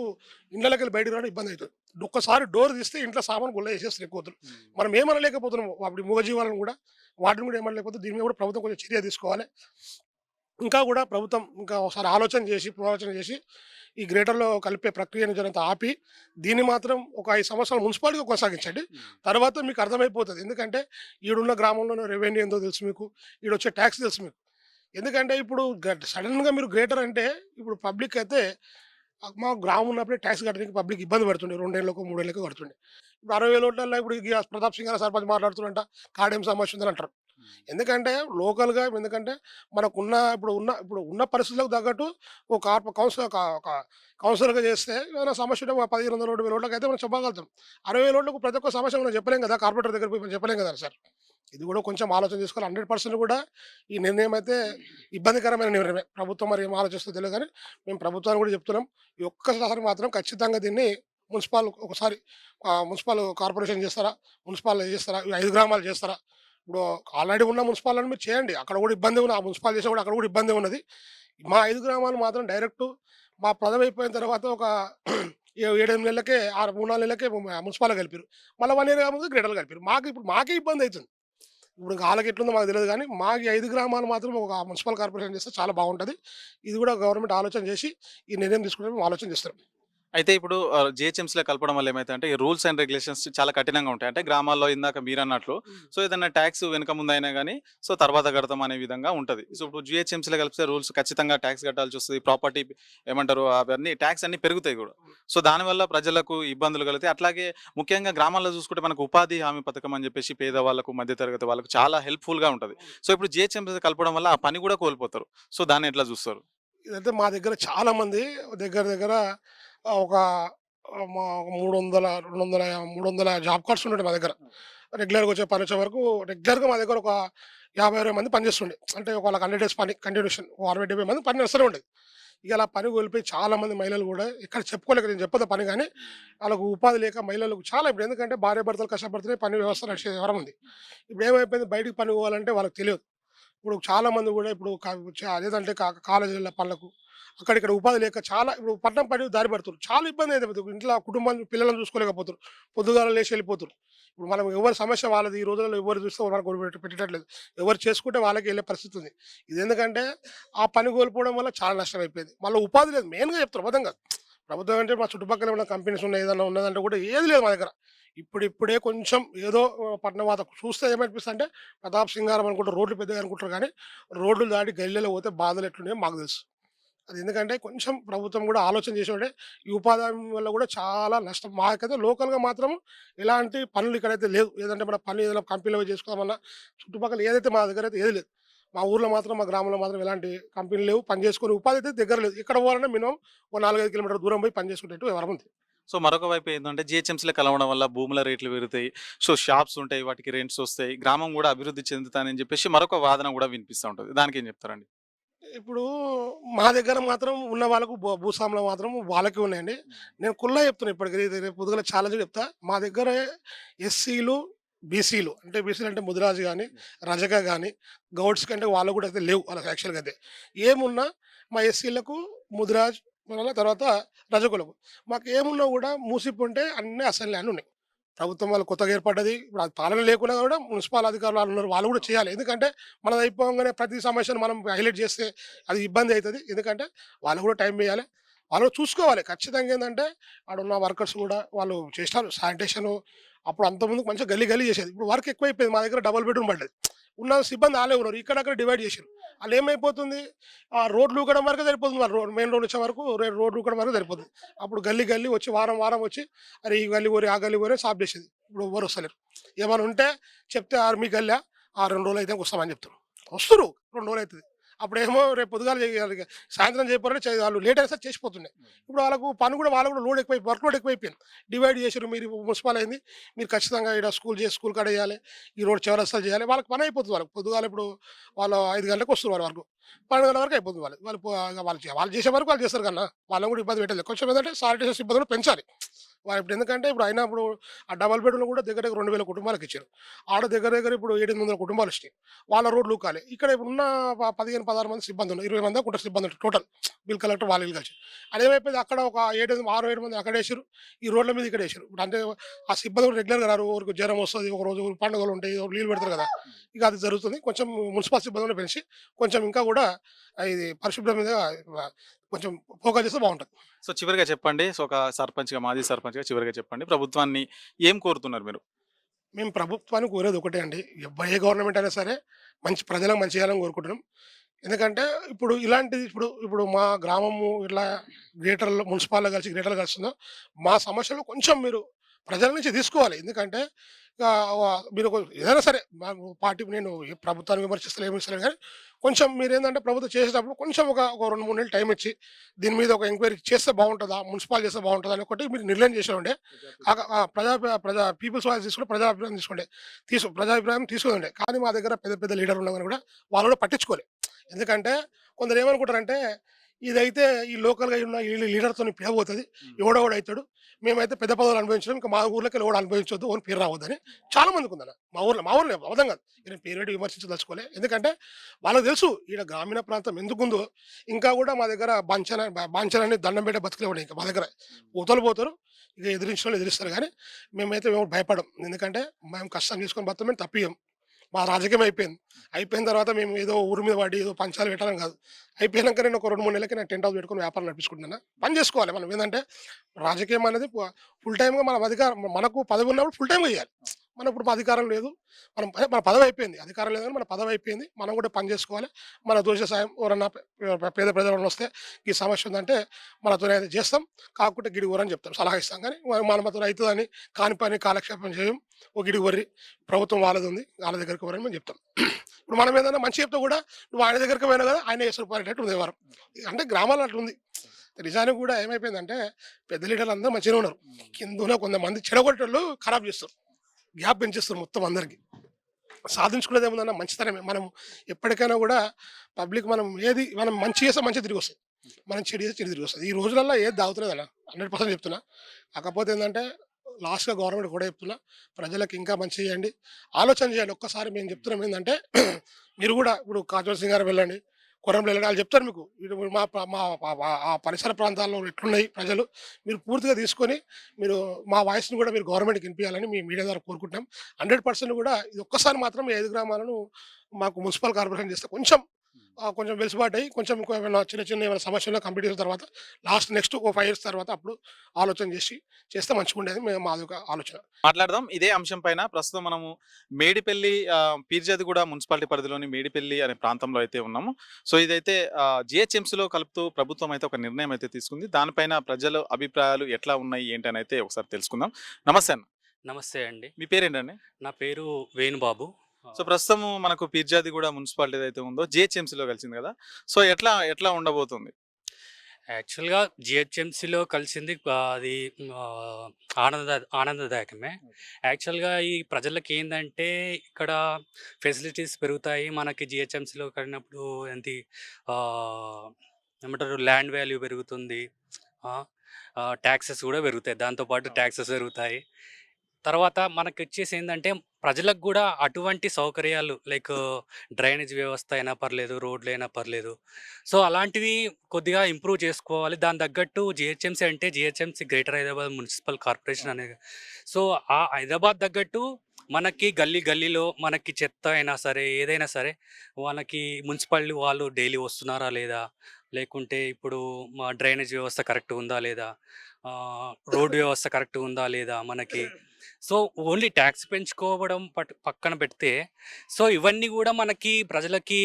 ఇళ్ళకెళ్ళి బయటికి రావడం ఇబ్బంది అవుతుంది. ఒక్కసారి డోర్ తీస్తే ఇంట్లో సామాను గుల్ల చేసేస్తున్నాయి కోతులు. మనం ఏమనలేకపోతున్నాము. అప్పుడు మూగజీవాలను కూడా వాటిని కూడా ఏమనలేకపోతే దీని మీద కూడా ప్రభుత్వం కొంచెం చర్య తీసుకోవాలి. ఇంకా కూడా ప్రభుత్వం ఇంకా ఒకసారి ఆలోచన చేసి, పునరాలోచన చేసి ఈ గ్రేటర్‌లో కలిపే ప్రక్రియను జరంత ఆపి, దీన్ని మాత్రం ఒక 5 సంవత్సరాలు మున్సిపాలిటీగా కొనసాగించండి. తర్వాత మీకు అర్థమైపోతది. ఎందుకంటే ఈడున్న గ్రామంలోనే రెవెన్యూ ఎంతో తెలుసు మీకు. ఈడొచ్చే టాక్స్ తెలుసు మీకు. ఎందుకంటే ఇప్పుడు సడెన్‌గా మీరు గ్రేటర్ అంటే ఇప్పుడు పబ్లిక్ అయితే మా గ్రామం ఉన్నప్పుడే టాక్స్ కట్టడానికి పబ్లిక్ ఇబ్బంది పడుతుండే. 2 ఏళ్ళకో, 3 ఏళ్ళకో కడుతుండే. ఇప్పుడు 60,000 ఇప్పుడు ప్రతాప్ సింగ్ గారు సర్పంచ్ మాట్లాడుతుండంట. కాడేం సమస్య ఉందని అంటారు. ఎందుకంటే లోకల్‌గా ఎందుకంటే మనకున్న ఇప్పుడు ఉన్న పరిస్థితులకు తగ్గట్టు ఒక ఒక కౌన్సిలర్‌గా చేస్తే ఏదైనా సమస్య ఉంటే ఒక 1500, 2000 అయితే మనం చెప్పగలుగుతాం. 60,000 ప్రతి ఒక్క సమస్య మనం చెప్పలేం కదా! కార్పొరేటర్ దగ్గర పోయి మనం చెప్పలేం కదా సార్. ఇది కూడా కొంచెం ఆలోచన చేసుకోవాలి. 100% కూడా ఈ నిర్ణయం అయితే ఇబ్బందికరమైన నిర్ణయమే. ప్రభుత్వం మరి ఏం ఆలోచిస్తుందో తెలీదు గానీ, మేము ప్రభుత్వానికి కూడా చెప్తున్నాం. ఈ ఒక్కసారి మాత్రం ఖచ్చితంగా దీన్ని ఒకసారి మున్సిపల్ కార్పొరేషన్ చేస్తారా? మున్సిపల్ చేస్తారా? ఈ 5 గ్రామాలు చేస్తారా? ఇప్పుడు ఆల్రెడీ ఉన్న మున్సిపాలిటీని మీరు చేయండి. అక్కడ కూడా ఇబ్బందే ఉంది. ఆ మున్సిపల్ చేసినా కూడా అక్కడ కూడా ఇబ్బందే ఉన్నది. మా 5 గ్రామాలు మాత్రం డైరెక్ట్ మా పదవి అయిపోయిన తర్వాత ఒక 7, 8 నెలలకే 3, 4 నెలలకే మున్సిపాల్‌లో కలిపిర్రు. మళ్ళా 1 ఇయర్ కాకముందే గ్రేటర్‌లో కలిపిర్రు. మాకే ఇబ్బంది అయితుంది. ఇప్పుడు ఇంకా ఆళ్ళకి ఎట్లుందో మాకు తెలీదు గానీ, మాకు ఈ 5 గ్రామాలు మాత్రం ఒక మున్సిపల్ కార్పొరేషన్ చేస్తే చాలా బాగుంటది. ఇది కూడా గవర్నమెంట్ ఆలోచన చేసి ఈ నిర్ణయం తీసుకుంటే మేము ఆలోచన చేస్తున్నాం. అయితే ఇప్పుడు జీహెచ్ఎంసీలో కలపడం వల్ల ఏమైతదంటే, ఈ రూల్స్ అండ్ రెగ్యులేషన్స్ చాలా కఠినంగా ఉంటాయి. అంటే గ్రామాల్లో ఇందాక మీరన్నట్లు సో ఏదన్నా టాక్స్ వెనక ముందైనా గానీ, సో తర్వాత కడతాం అనే విధంగా ఉంటది. సో ఇప్పుడు జీహెచ్ఎంసీలో కలిపితే రూల్స్ ఖచ్చితంగా టాక్స్ కట్టాల్సొస్తది. ప్రాపర్టీ ఏమంటారు అవన్నీ టాక్స్ అన్నీ పెరుగుతాయి గూడా. సో దానివల్ల ప్రజలకు ఇబ్బందులు కలుగుతాయి. అట్లాగే ముఖ్యంగా గ్రామాల్లో చూసుకుంటే మనకు ఉపాధి హామీ పథకం అని చెప్పేసి పేదవాళ్ళకు, మధ్య తరగతి వాళ్ళకు చాలా హెల్ప్‌ఫుల్‌గా ఉంటది. సో ఇప్పుడు జీహెచ్ఎంసీ కలపడం వల్ల ఆ పని కూడా కోల్పోతారు. సో దాన్ని ఎట్లా చూస్తారు? ఇదైతే మా దగ్గర చాలా మంది దగ్గర దగ్గర ఒక మా 300, 200, 300 జాబ్ కార్డ్స్ ఉంటుండే మా దగ్గర. రెగ్యులర్‌గా వచ్చే పనొచ్చే వరకు రెగ్యులర్‌గా మా దగ్గర ఒక 50, 60 మంది పనిచేస్తుండే. అంటే వాళ్ళకి 100 డేస్ పని కంటిన్యూషన్ ఓ 60, 70 మంది పని నడుస్తూనే ఉండేది. ఇక అలా పని కోల్పోయి చాలా మంది మహిళలు కూడా ఇక్కడ చెప్పుకోలేక నేను చెప్పొద్దు పని గాని, వాళ్ళకు ఉపాధి లేక మహిళలకు చాలా ఇప్పుడు ఎందుకంటే భార్యాభర్తలు కష్టపడితేనే పని వ్యవస్థ నడిచే వ్యవహారం ఉంది. ఇప్పుడు ఏమైపోయింది బయటికి పనికి పోవాలంటే వాళ్ళకి తెలియదు. ఇప్పుడు చాలా మంది కూడా ఇప్పుడు అదేదంటే కాలేజీల పనులకు అక్కడిక్కడ ఉపాధి లేక చాలా ఇప్పుడు పట్టణం పని దారి పడుతున్నారు. చాలా ఇబ్బంది అయిపోతుంది. ఇంట్లో కుటుంబాన్ని పిల్లలను చూసుకోలేకపోతున్నారు. పొద్దుగాల లేచి వెళ్ళిపోతున్నారు. ఇప్పుడు మనం ఎవరి సమస్య వాళ్ళది. ఈ రోజుల్లో ఎవరు చూస్తే మనకు పెట్టేటట్లేదు. ఎవరు చేసుకుంటే వాళ్ళకి వెళ్ళే పరిస్థితి ఉంది. ఇది ఎందుకంటే ఆ పని కోల్పోవడం వల్ల చాలా నష్టం అయిపోయింది. మళ్ళీ ఉపాధి లేదు. మెయిన్‌గా చెప్తారు అబద్ధంగా. ప్రభుత్వం అంటే మా చుట్టుపక్కల ఏమైనా కంపెనీస్ ఉన్నాయి ఏదైనా ఉన్నదంటే కూడా ఏది లేదు మా దగ్గర. ఇప్పుడిప్పుడే కొంచెం ఏదో పట్టణ వాత చూస్తే ఏమనిపిస్తుందంటే ప్రతాప్ సింగారం అనుకుంటారు రోడ్లు పెద్దగా అనుకుంటారు కానీ రోడ్లు దాటి గల్లీలో పోతే బాధలు ఎట్లున్నాయో మాకు తెలుసు. అది ఎందుకంటే కొంచెం ప్రభుత్వం కూడా ఆలోచన చేసేవాడే ఈ ఉపాధి హామీ వల్ల కూడా చాలా నష్టం. మాకైతే లోకల్‌గా మాత్రం ఎలాంటి పనులు ఇక్కడైతే లేవు. ఏదంటే మన పని ఏదైనా కంపెనీలో పోయి చేసుకోమన్నా చుట్టుపక్కల ఏదైతే మా దగ్గర అయితే ఏది లేదు. మా ఊర్లో మాత్రం మా గ్రామంలో మాత్రం ఎలాంటి కంపెనీలు లేవు. పని చేసుకునే ఉపాధి అయితే దగ్గర లేదు. ఎక్కడ పోవాలన్నా మినిమమ్ ఓ 4, 5 కిలోమీటర్ల దూరం పోయి పని చేసుకునేట్టు వ్యవహారం ఉంది. సో మరొక వైపు ఏందంటే జీహెచ్ఎంసీలో కలవడం వల్ల భూముల రేట్లు పెరుగుతాయి. సో షాప్స్ ఉంటాయి. వాటికి రెంట్స్ వస్తాయి. గ్రామం గూడా అభివృద్ధి చెందుతానని చెప్పేసి మరొక వాదన గూడా వినిపిస్తా ఉంటది. దానికేం చెప్తారండి? ఇప్పుడు మా దగ్గర మాత్రం ఉన్న వాళ్ళకు భూస్వాములు మాత్రం వాళ్ళకే ఉన్నాయండి. నేను కుల్లా చెప్తున్నా ఇప్పటికి రేపు పొద్దుగాల ఛాలెంజ్‌గా చెప్తా. మా దగ్గర ఎస్సీలు, బీసీలు అంటే బీసీలు అంటే ముదిరాజు గాని, రజక గాని, గౌడ్స్ కంటే వాళ్ళకి కూడా అయితే లేవు. వాళ్ళకి యాక్చువల్‌గా అయితే. ఏమున్నా మా ఎస్సీలకు ముదిరాజ్ మళ్ళా తర్వాత రజకులకు. మాకేమున్నా కూడా మూసిపుంటే అన్నీ అసైన్ ల్యాండ్ ఉన్నాయి. ప్రభుత్వం వాళ్ళు కొత్తగా ఏర్పడ్డది. ఇప్పుడు అది పాలన లేకున్నా కూడా మున్సిపల్ అధికారులు ఆళ్ళున్నారు. వాళ్ళు కూడా చేయాలి. ఎందుకంటే మనది అయిపోంగానే ప్రతి సమస్యను మనం హైలైట్ చేస్తే అది ఇబ్బంది అయితది. ఎందుకంటే వాళ్ళు కూడా టైం ఇయ్యాలె. వాళ్ళు కూడా చూసుకోవాలి. ఖచ్చితంగా ఏందంటే ఆడున్న వర్కర్స్ కూడా వాళ్ళు చేసినారు. శానిటేషను అప్పుడు అంతకుముందు మంచిగా గల్లీ గల్లీ చేసేది. ఇప్పుడు వర్క్ ఎక్కువైపోయింది. మా దగ్గర డబుల్ బెడ్‌రూమ్ పడ్డది. ఉన్న సిబ్బంది ఆళ్ళే ఉన్నారు. ఇక్కడక్కడ డివైడ్ చేసిర్రు. ఆళ్ళేమైపోతుంది రోడ్లు ఊకడం వరకే సరిపోతుంది. వాళ్ళు మెయిన్ రోడ్ వచ్చే వరకు రోడ్లు ఊకడం వరకు సరిపోతుంది. అప్పుడు గల్లీ గల్లీ వచ్చి వారం వారం వచ్చి అరే ఈ గల్లీ ఊరి, ఆ గల్లీ ఊరి సాఫ్ చేసేది. ఇప్పుడు ఎవ్వరు వస్తలేరు. ఏమైనా ఉంటే చెప్తే మీ గల్లా 2 రోజులైతే వస్తామని చెప్తుర్రు. వస్తుర్రు 2 రోజులైతది. అప్పుడేమో రేపు పొద్దుగాల సాయంత్రం చేయకపోతే వాళ్ళు లేట్ అయినా సరే చేసిపోతుండే. ఇప్పుడు వాళ్ళకు పని కూడా వాళ్ళు కూడా లోడ్ ఎక్కువై వర్క్ లోడ్ ఎక్కువైపోయింది. డివైడ్ చేసిర్రు. మీరు మున్సిపల్ అయింది. మీరు ఖచ్చితంగా ఈడ స్కూల్ కాడ చేయాలి. ఈ రోడ్ చివరస్తలు చేయాలి. వాళ్ళకి పని అయిపోతుంది వాళ్ళకి. పొద్దుగాల ఇప్పుడు వాళ్ళు 5 గంటలకు వస్తున్నారు వాళ్ళ వరకు. 12 గంటల వరకు అయిపోతుంది వాళ్ళు. వాళ్ళు చేసే వరకు వాళ్ళు చేస్తారు కన్నా వాళ్ళని కూడా ఇబ్బంది పెట్టలేదు. కొంచెం ఏంటంటే శానిటేషన్ సిబ్బంది కూడా పెంచాలి. ఇప్పుడు ఎందుకంటే ఇప్పుడు అయినా ఇప్పుడు ఆ డబుల్ బెడ్‌రూమ్‌లో కూడా దగ్గర దగ్గర 2000 కుటుంబాలకిచ్చారు. ఆడ దగ్గర దగ్గర ఇప్పుడు 700 కుటుంబాలొచ్చినాయి. వాళ్ళ రోడ్లు ఊకాలి. ఇక్కడ ఇప్పుడున్న 15, 16 మంది సిబ్బందున్నారు. 20 మందో ఎంతో సిబ్బందుంటారు టోటల్. బిల్ కలెక్టర్ వాళ్ళు వీళ్ళు కలిసి. అదేమైపోయింది అక్కడ ఒక 6, 7 మంది అక్కడేసిర్రు. ఈ రోడ్ల మీద ఇక్కడేసిర్రు. ఇప్పుడు అంటే ఆ సిబ్బంది కూడా రెగ్యులర్‌గా రారు. ఒకరికి జ్వరం వస్తది. ఒకరోజు పండుగలుంటాయి. లీవ్‌లు పెడతారు కదా! ఇక అది జరుగుతుంది. కొంచెం మున్సిపల్ సిబ్బందిని పెంచి కొంచెం ఇంకా కూడా ఇది పరిశుభ్రం మీద కొంచెం ఫోకస్ చేస్తే బావుంటది. సో చివరిగా చెప్పండి. సో ఒక సర్పంచ్‌గా, మాజీ సర్పంచ్‌గా చివరిగా చెప్పండి. ప్రభుత్వాన్ని ఏం కోరుతున్నారు మీరు? మేము ప్రభుత్వాన్ని కోరేది ఒకటే అండి. ఏ గవర్నమెంట్ అయినా సరే ప్రజలకు మంచి చేయాలని కోరుకుంటున్నాం. ఎందుకంటే ఇప్పుడు ఇలాంటిది ఇప్పుడు ఇప్పుడు మా గ్రామము ఇట్లా మున్సిపాలిటీలో కలిసి గ్రేటర్‌లో కలుస్తుందో మా సమస్యలు కొంచెం మీరు ప్రజల నుంచి తీసుకోవాలి. ఎందుకంటే మీరు ఏదైనా సరే మాకు పార్టీ నేను ఏ ప్రభుత్వాన్ని విమర్శిస్తలేను ఏమి ఇస్తలేను కానీ కొంచెం మీరేందంటే ప్రభుత్వం చేసేటప్పుడు కొంచెం ఒక 2, 3 నెలలు టైం ఇచ్చి దీని మీద ఒక ఎంక్వైరీ చేస్తే బావుంటదా? మున్సిపాల్ చేస్తే బావుంటదా? అని ఒకటి మీరు నిర్ణయం చేసేదుండే. ప్రజా ప్రజా పీపుల్స్ వాయిస్ తీసుకుంటే ప్రజాభిప్రాయం తీసుకోండి. ప్రజాభిప్రాయం తీసుకుంటుండే. కానీ మా దగ్గర పెద్ద పెద్ద లీడర్లు ఉన్నా గాని కూడా వాళ్ళు కూడా పట్టించుకోలే. ఎందుకంటే కొందరు ఏమనుకుంటారంటే ఇదైతే ఈ లోకల్‌గా ఉన్న ఈ లీడర్‌తోని పేరు పోతది. ఎవడో అయితాడు. మేమైతే పెద్ద పదవులు అనుభవించడం. ఇంకా మా ఊర్లోకెళ్ళి ఎవడు అనుభవించొద్దు. ఓని పేరు రావద్దని చాలా మందికుందన్న. మా ఊర్లో అబద్ధం కాదు. నేను పేరు పెట్టి విమర్శించదలుచుకోలే. ఎందుకంటే వాళ్ళకి తెలుసు ఈడ గ్రామీణ ప్రాంతం ఎందుకుందో. ఇంకా కూడా మా దగ్గర బాంచనని దండం పెట్టే బతుకులే ఉన్నాయి ఇంకా మా దగ్గర. పోతోళ్ళు పోతారు. ఇక ఎదిరించినోళ్ళు ఎదిరిస్తారు గానీ మేమైతే భయపడం. ఎందుకంటే మేము కష్టం చేసుకొని బతుకుతాం. మేము తప్పియ్యం. మా రాజకీయం అయిపోయింది. అయిపోయిన తర్వాత మేము ఏదో ఊరు మీద పడి ఏదో పంచాలు పెట్టాలని కాదు. అయిపోయినాక నేను ఒక 2, 3 నెలలకి నేను టెంట్ హౌస్ పెట్టుకొని వ్యాపారం నడిపించుకుంటున్నాను. పని చేసుకోవాలి మనం ఏందంటే రాజకీయం అనేది ఫుల్ టైమ్‌గా మనం మనకు పదవి ఉన్నప్పుడు ఫుల్ టైమ్‌గా చేయాలి. మనకు ఇప్పుడు అధికారం లేదు. మన పదవి అయిపోయింది. అధికారం లేదు గానీ మన పదవి అయిపోయింది. మనం కూడా పని చేసుకోవాలి. మన దోష సాయం ఎవరన్నా పేద ప్రజలు ఎవరైనా వస్తే ఈ సమస్య ఉందంటే మనతోనైతే చేస్తాం. కాకుంటే గిడి ఊరని చెప్తాం. సలహా ఇస్తాం కానీ మనతోని అయితదని కాని పని కాలక్షేపం చేయం. ఓ గిడి వర్రి ప్రభుత్వం వాళ్ళదుంది. వాళ్ళ దగ్గరికి పోరని మేము చెప్తాం. ఇప్పుడు మనం ఏదైనా మంచి చెప్తే కూడా నువ్వు ఆయన దగ్గరికి పోయినావు కదా! ఆయనే ఎసురు పారేటట్టు ఉంది వ్యవహారం. అంటే గ్రామాల్లో అట్లుంది. నిజానికి కూడా ఏమైపోయిందంటే పెద్ద లీడర్లు అందరూ మంచిగానే ఉన్నారు. కిందున్న కొంతమంది చెడగొట్టేటోళ్ళు ఖరాబ్ చేస్తారు. గ్యాప్ పెంచేస్తారు మొత్తం అందరికి. సాధించుకునేది ఏముందన్న మంచితనమే. మనం ఎప్పటికైనా కూడా మనం మంచి చేస్తే మంచి తిరిగొస్తది. మనం చెడు చేస్తే చెడు తిరిగొస్తది. ఈ రోజులల్లో ఏది దాగుతలేదన్న 100% చెప్తున్నా. కాకపోతే ఏందంటే లాస్ట్‌గా గవర్నమెంట్‌కి ఒకటే చెప్తున్నా. ప్రజలకు ఇంకా మంచి చేయండి. ఆలోచన చేయండి. ఒక్కసారి మేము చెప్తున్నాం ఏందంటే మీరు కూడా ఇప్పుడు కాజోల్ సింగారం వెళ్ళండి. కొర్రంలో వెళ్ళండి. ఆళ్ళు చెప్తారు మీకు. ఇటు మా ప మా ప ఆ పరిసర ప్రాంతాల్లో ఎట్లున్నాయి ప్రజలు. మీరు పూర్తిగా తీసుకొని మీరు మా వాయిస్‌ని కూడా మీరు గవర్నమెంట్‌కి వినిపియాలని మీ మీడియా ద్వారా కోరుకుంటున్నాం. 100% కూడా ఇది ఒక్కసారి మాత్రం ఈ 5 గ్రామాలను మాకు మున్సిపల్ కార్పొరేషన్ చేస్తే కొంచెం వెసులుబాటయ్యి కొంచెం ఇంకో ఏమైనా చిన్న సమస్యలు కంప్లీట్ చేసిన తర్వాత నెక్స్ట్ ఒక 5 ఇయర్స్ తర్వాత అప్పుడు ఆలోచన చేస్తే మంచిగుండేది మాదొక ఆలోచన. మాట్లాడదాం ఇదే అంశం పైన. ప్రస్తుతం మనము మేడిపల్లి పీర్జాదిగూడ మున్సిపాలిటీ పరిధిలోని మేడిపల్లి అనే ప్రాంతంలో అయితే ఉన్నాము. సో ఇదైతే జీహెచ్ఎంసీలో కలుపుతూ ప్రభుత్వం అయితే ఒక నిర్ణయం అయితే తీసుకుంది. దానిపైన ప్రజల అభిప్రాయాలు ఎట్లా ఉన్నాయి ఏంటి అని అయితే ఒకసారి తెలుసుకుందాం. నమస్తే అన్న. నమస్తే అండి. మీ పేరేంటండి? నా పేరు వేణుబాబు. సో ప్రస్తుతం మనకు పీర్జాదిగూడ మున్సిపాలిటీ ఏదైతే ఉందో జీహెచ్ఎంసీలో కలిసింది కదా! సో ఎట్లా ఉండబోతుంది? యాక్చువల్‌గా జీహెచ్ఎంసీలో కలిసింది అది ఆహ్, ఆనందదాయకమే. యాక్చువల్‌గా ఈ ప్రజలకేందంటే ఇక్కడ ఫెసిలిటీస్ పెరుగుతాయి. మనకి జీహెచ్ఎంసీలో కలిగినప్పుడు ఆహ్, ఏమంటారు ల్యాండ్ వాల్యూ పెరుగుతుంది. ఆ! టాక్సెస్ గూడా పెరుగుతాయి. దాంతో పాటు టాక్సెస్ పెరుగుతాయి. తర్వాత మనకొచ్చేసేందంటే ప్రజలకు గూడా అటువంటి సౌకర్యాలు లైక్ డ్రైనేజ్ వ్యవస్థ అయినా పర్లేదు, రోడ్లైనా పర్లేదు. సో, అలాంటివి కొద్దిగా ఇంప్రూవ్ చేసుకోవాలి. దానికి తగ్గట్టు జీహెచ్ఎంసీ అంటే GHMC greater Hyderabad municipal corporation అనేది. సో, ఆ హైదరాబాద్ తగ్గట్టు మనకి గల్లీలో మనకి చెత్త అయినా సరే, ఏదైనా సరే మనకి మున్సిపాలిటీ వాళ్ళు డైలీ వస్తున్నారా లేదా? లేకుంటే ఇప్పుడు డ్రైనేజ్ వ్యవస్థ కరెక్ట్‌గా ఉందా లేదా? రోడ్ వ్యవస్థ కరెక్ట్‌గా ఉందా లేదా మనకి? సో, ఓన్లీ ట్యాక్స్ పెంచుకోవడం పక్కన పెడితే, సో, ఇవన్నీ గూడా మనకి ప్రజలకి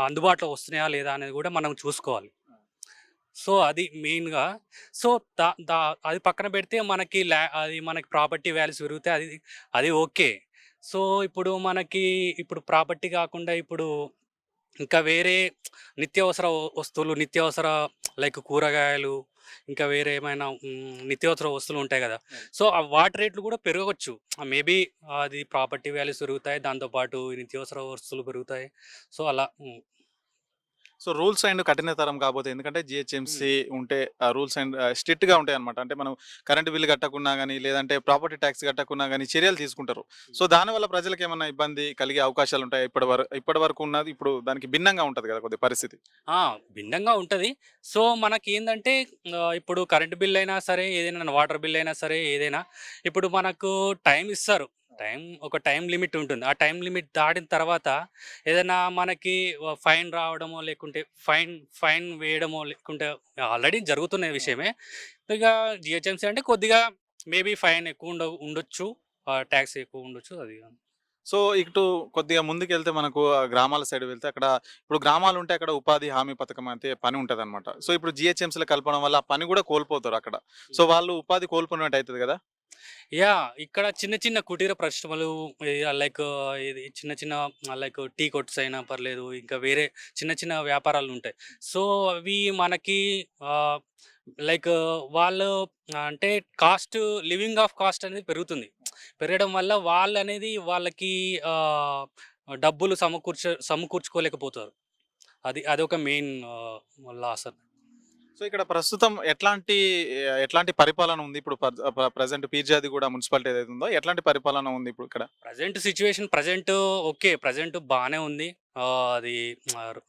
అందుబాటులో వస్తున్నాయా లేదా అనేది గూడా మనం చూసుకోవాలి. సో, అది మెయిన్‌గా. సో, దా దా అది పక్కన పెడితే అది మనకి ప్రాపర్టీ వాల్యూస్ పెరిగితే అది ఓకే. సో, ఇప్పుడు ప్రాపర్టీ కాకుండా ఇప్పుడు ఇంకా వేరే నిత్యావసర లైక్ కూరగాయలు, ఇంకా వేరే ఏమైనా నిత్యావసర వస్తువులు ఉంటాయి గదా! సో, వాటి రేట్లు గూడా పెరగొచ్చు. మేబీ అది ప్రాపర్టీ వాల్యూస్ పెరుగుతాయి. దాంతో పాటు ఈ నిత్యావసర వస్తువులు పెరుగుతాయి. సో, అలా. సో రూల్స్ అండ్ కఠినతరం కాబోతే ఎందుకంటే హ్మ్. జిహెచ్ఎంసీ ఉంటే రూల్స్ అండ్ స్ట్రిక్ట్‌గా ఉంటాయన్నమాట. అంటే మనం కరెంట్ బిల్ కట్టకున్నా గాని, లేదంటే ప్రాపర్టీ టాక్స్ కట్టకున్నా గాని చర్యలు తీసుకుంటారు. సో దానివల్ల ప్రజలకేమన్నా ఇబ్బంది కలిగే అవకాశాలుంటాయా? ఇప్పటి వరకు ఉన్నది ఇప్పుడు దానికి భిన్నంగా ఉంటది కదా! కొద్దిగా పరిస్థితి. ఆ! భిన్నంగా ఉంటది. సో, మనకేందంటే ఇప్పుడు కరెంట్ బిల్ అయినా సరే, ఏదైనా వాటర్ బిల్ అయినా సరే, ఏదైనా ఇప్పుడు మనకు టైమ్ ఇస్తారు. ఒక టైమ్ లిమిట్ ఉంటుంది. ఆ టైమ్ లిమిట్ దాటిన తర్వాత ఏదైనా మనకి ఫైన్ రావడమో, లేకుంటే ఫైన్ ఫైన్ వేయడమో, లేకుంటే ఆల్రెడీ జరుగుతున్న విషయమే. ఇక జీహెచ్ఎంసీ అంటే కొద్దిగా మేబీ ఫైన్ ఎక్కువ ఉండొచ్చు. టాక్స్ ఎక్కువ ఉండొచ్చు. అది. సో ఇటు కొద్దిగా ముందుకెళ్తే మనకు గ్రామాల సైడ్ వెళ్తే అక్కడ ఇప్పుడు గ్రామాలుంటే అక్కడ ఉపాధి హామీ పథకం అయితే పని ఉంటదనమాట. సో ఇప్పుడు జీహెచ్ఎంసీలో కలపడం వల్ల ఆ పని గూడా కోల్పోతారు అక్కడ. సో వాళ్ళు ఉపాధి కోల్పోయినట్టు అయితది గదా! ఇక్కడ చిన్న చిన్న కుటీర పరిశ్రమలు లైక్ ఇది చిన్న చిన్న లైక్ టీ కొట్స్ అయినా పర్లేదు. ఇంకా వేరే చిన్న చిన్న వ్యాపారాలుంటాయి. సో, అవి మనకి ఆహ్, లైక్ వాళ్ళు అంటే లివింగ్ కాస్ట్ అనేది పెరుగుతుంది. పెరగడం వల్ల వాళ్ళనేది వాళ్ళకి ఆహ్, డబ్బులు సమకూర్చుకోలేకపోతారు. అదొక మెయిన్ లాస్. సో ఇక్కడ ప్రస్తుతం ఎట్లాంటి పరిపాలన ఉంది? ఇప్పుడు ప్రెజెంట్ పీర్జాదిగూడ మున్సిపాలిటీ ఏదైతే ఉందో ఎట్లాంటి పరిపాలన ఉంది ఇప్పుడు ఇక్కడ? ప్రెజెంట్ బానే ఉంది. అది ఆహ్,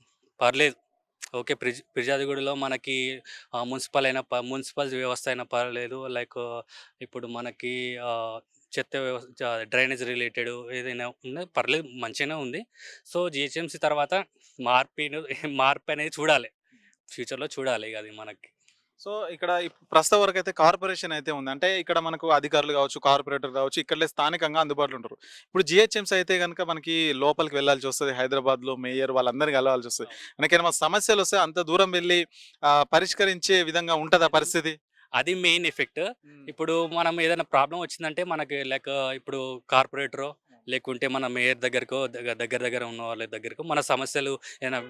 పర్లేదు. ఓకే. ఫిర్యాదుగూడలో మనకి మున్సిపల్ వ్యవస్థ అయినా పర్లేదు. లైక్ ఇప్పుడు మనకి ఆహ్, చెత్త వ్యవస్థ డ్రైనేజ్ రిలేటెడ్ ఏదైనా ఉన్నా పర్లేదు మంచిగానే ఉంది. సో, జీహెచ్ఎంసీ తర్వాత మార్పనేది చూడాలి. ఫ్యూచర్‌లో చూడాలి ఇగ అది మనకి. సో ఇక్కడ ప్రస్తుతం వరకైతే కార్పొరేషన్ అయితే ఉంది. అంటే ఇక్కడ మనకు అధికారులు గావచ్చు, కార్పొరేటర్ గావచ్చు ఇక్కడలే స్థానికంగా అందుబాటులో ఉంటారు. ఇప్పుడు జీహెచ్ఎంసీ అయితే గనుక మనకి లోపలికి వెళ్ళాల్సొస్తది. హైదరాబాద్‌లో మేయర్ వాళ్ళందరిని కలవాల్సొస్తది. మనకేమైనా సమస్యలొస్తే అంత దూరం వెళ్లి పరిష్కరించే విధంగా ఉంటదా అది పరిస్థితి? అది మెయిన్ ఎఫెక్ట్. హ్మ్. ఇప్పుడు మనం ఏదైనా ప్రాబ్లమ్ వచ్చిందంటే మనకి లైక్ ఇప్పుడు కార్పొరేటరో, లేకుంటే మన మేయర్ దగ్గరకో దగ్గర దగ్గర ఉన్న వాళ్ళ దగ్గరకో మన సమస్యలు ఏదైనా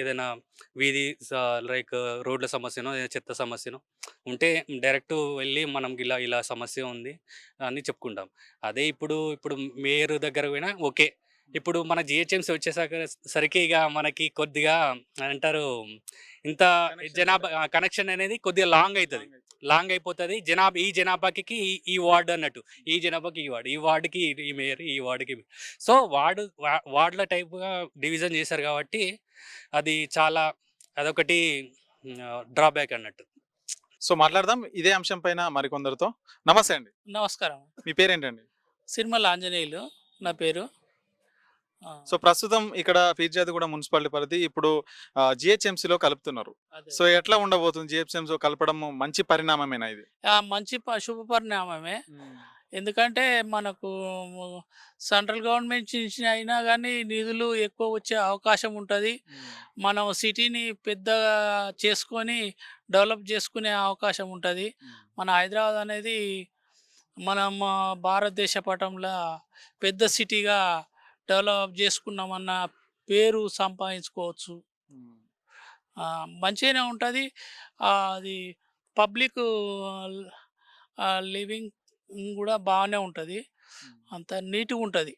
ఏదైనా వీధి లైక్ రోడ్ల సమస్యనో, ఏదైనా చెత్త సమస్యనో ఉంటే డైరెక్ట్ వెళ్ళి మనం ఇలా సమస్య ఉంది అని చెప్పుకుంటాం. అదే ఇప్పుడు మేయర్ దగ్గర పోయినా ఓకే. ఇప్పుడు మన జీహెచ్ఎంసీ సరికి ఇగ మనకి కొద్దిగా అంటారు ఇంత కనెక్షన్ జనాభా ఉంటది. కనెక్షన్ అనేది కొద్దిగా లాంగ్ అయితది. లాంగ్ అయితది. లాంగ్ అయిపోతది. ఈ జనాభాకి ఈ వార్డ్ అన్నట్టు. ఈ జనాభాకి ఈ వార్డ్. ఈ వార్డ్‌కి ఈ మేయర్, ఈ వార్డ్‌కి సో, వార్డ్‌ల టైప్‌గా డివిజన్ చేశారు కాబట్టి అది చాలా అదొకటి డ్రాబ్యాక్ అన్నట్టు. సో మాట్లాడదాం ఇదే అంశం పైన మరికొందరితో. నమస్తే అండి. నమస్కారం. మీ పేరేంటండి? సిరిమల్ల ఆంజనేయులు నా పేరు. ఆ! సో ప్రస్తుతం ఇక్కడ పీర్జాదిగూడ మున్సిపాలిటీ పరిధి ఇప్పుడు జీహెచ్ఎంసీలో కలుపుతున్నారు. అదే. సో ఎట్లా ఉండబోతుంది జీహెచ్ఎంసీలో కలపడం మంచి పరిణామమేనా ఇది? మంచి శుభ పరిణామమే. హ్మ్. ఎందుకంటే మనకు సెంట్రల్ గవర్నమెంట్ నుంచి అయినా గానీ నిధులు ఎక్కువ వచ్చే అవకాశం ఉంటది. హ్మ్. మనం సిటీని పెద్దగా చేసుకొని డెవలప్ చేసుకునే అవకాశం ఉంటది. హ్మ్. మన హైదరాబాద్ అనేది మనం భారతదేశ పటంలా పెద్ద సిటీగా డెవలప్ చేసుకున్నామన్న పేరు సంపాదించుకోవచ్చు. హ్మ్. మంచిగానే ఉంటది. అది పబ్లికు లివింగ్ గూడా బానే ఉంటది. హ్మ్. అంత నీట్‌గుంటది.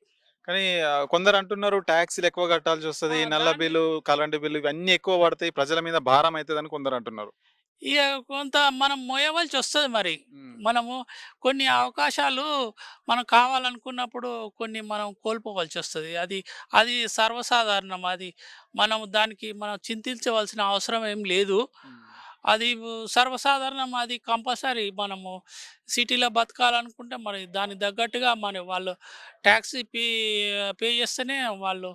కానీ కొందరు అంటున్నారు టాక్స్‌లు ఎక్కువ కట్టాల్సొస్తది. నల్ల దాన్ని బిల్లు, కరెంట్ బిల్లు ఇవన్నీ ఎక్కువ పడతాయి. ప్రజల మీద భారం అయితదని కొందరు అంటున్నారు. ఇగ కొంత మనం మోయవలసొస్తది మరి. హ్మ్. మనము కొన్ని అవకాశాలు మనం కావాలనుకున్నప్పుడు కొన్ని మనం కోల్పోవలసొస్తది. అది అది సర్వసాధారణం. మనం చింతించవలసిన అవసరం ఏం లేదు. హ్మ్. అది సర్వసాధారణం. అది కంపల్సరీ మనము సిటీలో బతకాలనుకుంటే మరి దానికి తగ్గట్టుగా వాళ్ళు ట్యాక్స్ పే చేస్తేనే వాళ్ళు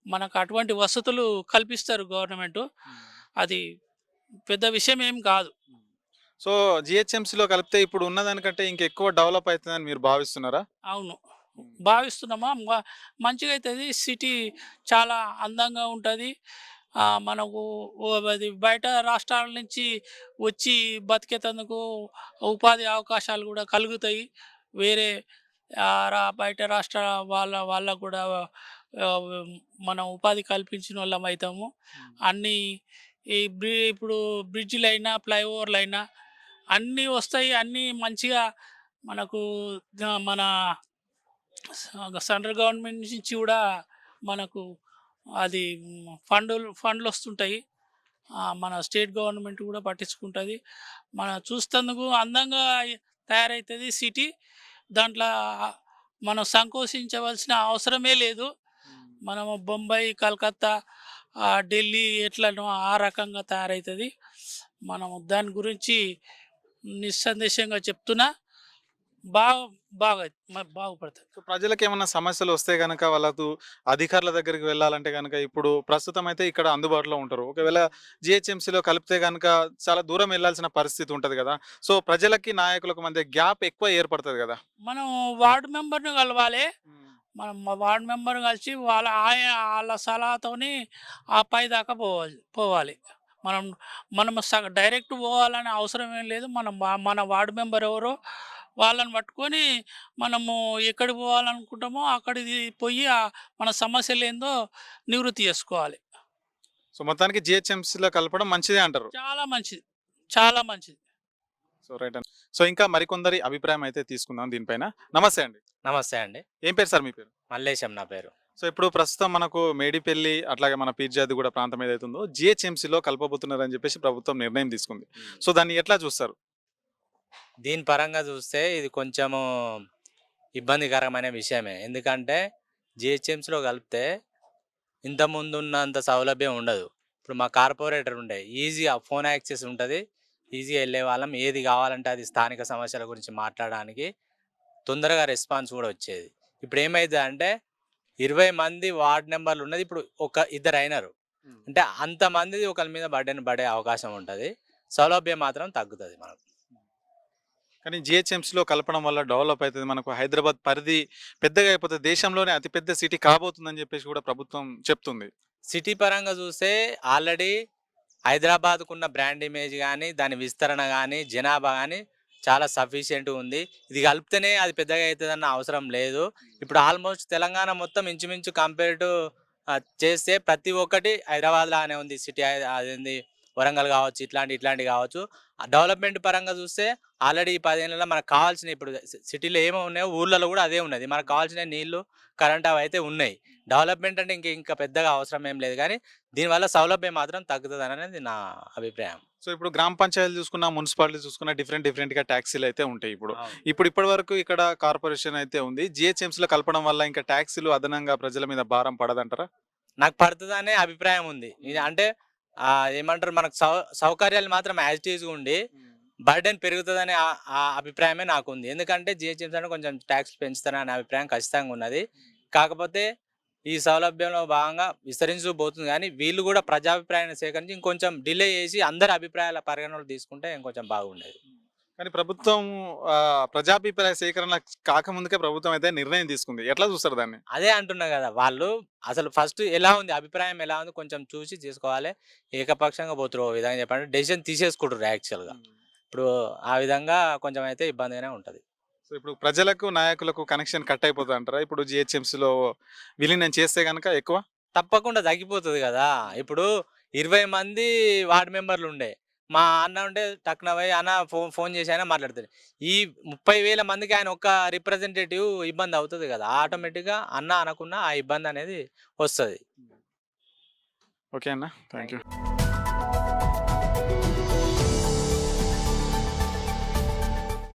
మనకు అటువంటి వసతులు కల్పిస్తారు గవర్నమెంటు. హ్మ్. అది పెద్ద విషయం ఏం కాదు. హ్మ్. సో జీహెచ్ఎంసీలో కలిపితే ఇప్పుడు ఉన్నదానికంటే ఇంకెక్కువ డెవలప్ అయితదని మీరు భావిస్తున్నారా? అవును. హ్మ్. భావిస్తున్నామా? మంచిగైతది. సిటీ చాలా అందంగా ఉంటది. మనకు అది బయట రాష్ట్రాల నుంచి వచ్చి బతికేతందుకు ఉపాధి అవకాశాలు గూడా కలుగుతాయి. వేరే బయట రాష్ట్రాల వాళ్ళకు గూడా ఆహ్, మనం ఉపాధి కల్పించినోళ్ళమైతాము. హ్మ్. అన్నీ ఇప్పుడు బ్రిడ్జిలైనా, ఫ్లైఓవర్‌లైనా అన్నీ వస్తాయి. అన్నీ మంచిగా మనకు మన సెంట్రల్ గవర్నమెంట్ నుంచి కూడా మనకు అది ఫండ్లు వస్తుంటాయి. మన స్టేట్ గవర్నమెంట్ కూడా పట్టించుకుంటుంది. మన చూస్తందుకు అందంగా తయారవుతుంది సిటీ. దాంట్లో మనం సంకోచించవలసిన అవసరమే లేదు. మనము బొంబాయి, కలకత్తా, ఢిల్లీ ఎట్లనో ఆ రకంగా తయారవుతుంది. మనము దాని గురించి నిస్సందేశంగా చెప్తున్నా. బాగా బాగా బాగుపడుతుంది. సో ప్రజలకు ఏమన్నా సమస్యలు వస్తే గనక వాళ్ళకు అధికారుల దగ్గరికి వెళ్ళాలంటే గనక ఇప్పుడు ప్రస్తుతం అయితే ఇక్కడ అందుబాటులో ఉంటారు. ఒకవేళ జీహెచ్ఎంసీలో కలిపితే గనక చాలా దూరం వెళ్ళాల్సిన పరిస్థితి ఉంటది కదా! సో ప్రజలకి, నాయకులకు మధ్య గ్యాప్ ఎక్కువ ఏర్పడతది కదా! మనం వార్డు మెంబర్‌ని కలవాలి. మనం మా వార్డ్ మెంబర్‌ని కలిసి ఆళ్ళ సలహాతోని ఆ పైదాకా పోవాలి. మనం మనం డైరెక్ట్ పోవాలనే అవసరం ఏం లేదు. మన వార్డ్ మెంబర్ ఎవరో వాళ్ళని పట్టుకొని మనము ఎక్కడికి పోవాలనుకుంటామో అక్కడికి పోయి మన సమస్యలేందో నివృత్తి చేసుకోవాలి. సో మొత్తానికి జీహెచ్ఎంసీలో కలపడం మంచిదే అంటారు. చాలా మంచిది. చాలా మంచిది. సో రైట్ అండి. సో ఇంకా మరికొందరి అభిప్రాయం అయితే తీసుకుందాం దీనిపైన. నమస్తే అండి. నమస్తే అండి. ఏం పేరు సార్ మీ పేరు? మల్లేశం నా పేరు. సో ఇప్పుడు ప్రస్తుతం మనకు మేడిపల్లి అట్లాగే మన పీర్జాదిగూడ ప్రాంతం ఏదైతే ఉందో జీహెచ్ఎంసీలో కలపబోతున్నారని చెప్పేసి ప్రభుత్వం నిర్ణయం తీసుకుంది. సో దాన్ని ఎట్లా చూస్తారు? దీని పరంగా చూస్తే ఇది కొంచెము ఇబ్బందికరమైన విషయమే. ఎందుకంటే జీహెచ్ఎంసీలో కలిపితే ఇంతకుముందున్నంత సౌలభ్యం ఉండదు. ఇప్పుడు మా కార్పొరేటర్ ఉండే ఈజీగా ఫోన్ యాక్సెస్ ఉంటుంది. ఈజీగా వెళ్ళే వాళ్ళం. ఏది కావాలంటే అది స్థానిక సమస్యల గురించి మాట్లాడడానికి తొందరగా రెస్పాన్స్ కూడా వచ్చేది. ఇప్పుడు ఏమైంది అంటే 20 మంది వార్డ్ నెంబర్లు ఉన్నది ఇప్పుడు ఒక ఇద్దరు అయినారు. అంటే అంతమంది ఒకరి మీద బర్డెన్ పడే అవకాశం ఉంటుంది. సౌలభ్యం మాత్రం తగ్గుతుంది మనకు. కానీ జీహెచ్ఎంసీలో కలపడం వల్ల డెవలప్ అవుతుంది. మనకు హైదరాబాద్ పరిధి పెద్దగా అయిపోతుంది. దేశంలోనే అతిపెద్ద సిటీ కాబోతుందని చెప్పేసి కూడా ప్రభుత్వం చెప్తుంది. సిటీ పరంగా చూస్తే ఆల్రెడీ హైదరాబాద్కున్న బ్రాండ్ ఇమేజ్ కానీ, దాని విస్తరణ కానీ, జనాభా కానీ చాలా సఫిషియెంట్ ఉంది. ఇది కలిపితేనే అది పెద్దగా అవుతుందన్న అవసరం లేదు. ఇప్పుడు ఆల్మోస్ట్ తెలంగాణ మొత్తం ఇంచుమించు కంపేర్ టు చేస్తే ప్రతి ఒక్కటి హైదరాబాద్ లానే ఉంది. సిటీ అదేంది వరంగల్ కావచ్చు, ఇట్లాంటివి కావచ్చు. డెవలప్మెంట్ పరంగా చూస్తే ఆల్రెడీ ఈ 10 ఏళ్ళలో మనకు కావాల్సిన ఇప్పుడు సిటీలో ఏమో ఉన్నాయో ఊర్లలో కూడా అదే ఉన్నది. మనకు కావాల్సిన నీళ్లు, కరెంట్ అవి అయితే ఉన్నాయి. డెవలప్మెంట్ అంటే ఇంకా పెద్దగా అవసరం ఏం లేదు. కానీ దీనివల్ల సౌలభ్యం మాత్రం తగ్గుతుంది అనేది నా అభిప్రాయం. సో ఇప్పుడు గ్రామ పంచాయతీలు చూసుకున్నా, మున్సిపాలిటీ చూసుకున్నా డిఫరెంట్‌గా ట్యాక్సీలు అయితే ఉంటాయి ఇప్పుడు. ఇప్పటి వరకు ఇక్కడ కార్పొరేషన్ అయితే ఉంది. జీహెచ్ఎంసీలో కలపడం వల్ల ఇంకా ట్యాక్సీలు అదనంగా ప్రజల మీద భారం పడదంటారా? నాకు పడుతుందనే అభిప్రాయం ఉంది. ఇది అంటే ఏమంటారు మనకు సౌకర్యాలు మాత్రం యాజ్ ఇట్ ఈజ్‌గా ఉండి బర్డెన్ పెరుగుతుందనే ఆ అభిప్రాయమే నాకు ఉంది. ఎందుకంటే జీహెచ్ఎంసీ అంటే కొంచెం ట్యాక్స్‌లు పెంచుతారనే అభిప్రాయం ఖచ్చితంగా ఉన్నది. కాకపోతే ఈ సౌలభ్యంలో భాగంగా విస్తరించబోతుంది. కానీ వీళ్ళు కూడా ప్రజాభిప్రాయాన్ని సేకరించి ఇంకొంచెం డిలే చేసి అందరి అభిప్రాయాల పరిగణనలోకి తీసుకుంటే ఇంకొంచెం బాగుండేది. కానీ ప్రభుత్వం ప్రజాభిప్రాయ సేకరణ కాకముందుకే ప్రభుత్వం అయితే నిర్ణయం తీసుకుంది. ఎట్లా చూస్తారు దాన్ని? అదే అంటున్నా కదా! వాళ్ళు అసలు ఫస్ట్ ఎలా ఉంది అభిప్రాయం ఎలా ఉంది కొంచెం చూసి చేసుకోవాలి. ఏకపక్షంగా పోతుర్రు ఓ విధంగా చెప్పాలంటే డెసిషన్ తీసేసుకుంటుర్రు యాక్చువల్‌గా. ఇప్పుడు ఆ విధంగా కొంచెం అయితే ఇబ్బందిగానే ఉంటది. సో ఇప్పుడు ప్రజలకు, నాయకులకు కనెక్షన్ కట్ అయిపోతదంటారా? ఇప్పుడు జీహెచ్ఎంసీలో విలీనం చేస్తే గనక ఎక్కువ? తప్పకుండా తగ్గిపోతది కదా! ఇప్పుడు 20 మంది వార్డ్ మెంబర్లు ఉండే. మా అన్న ఉంటే టక్కున పోయి అన్న ఫోన్ చేసి అయినా మాట్లాడతాడు. ఈ 30,000 మందికి ఆయన ఒక్క రిప్రజెంటేటివ్ ఇబ్బంది అవుతది కదా! ఆటోమేటిక్‌గా అన్న అనకున్నా ఆ ఇబ్బంది అనేది వస్తది. ఓకే అన్న. Thank you.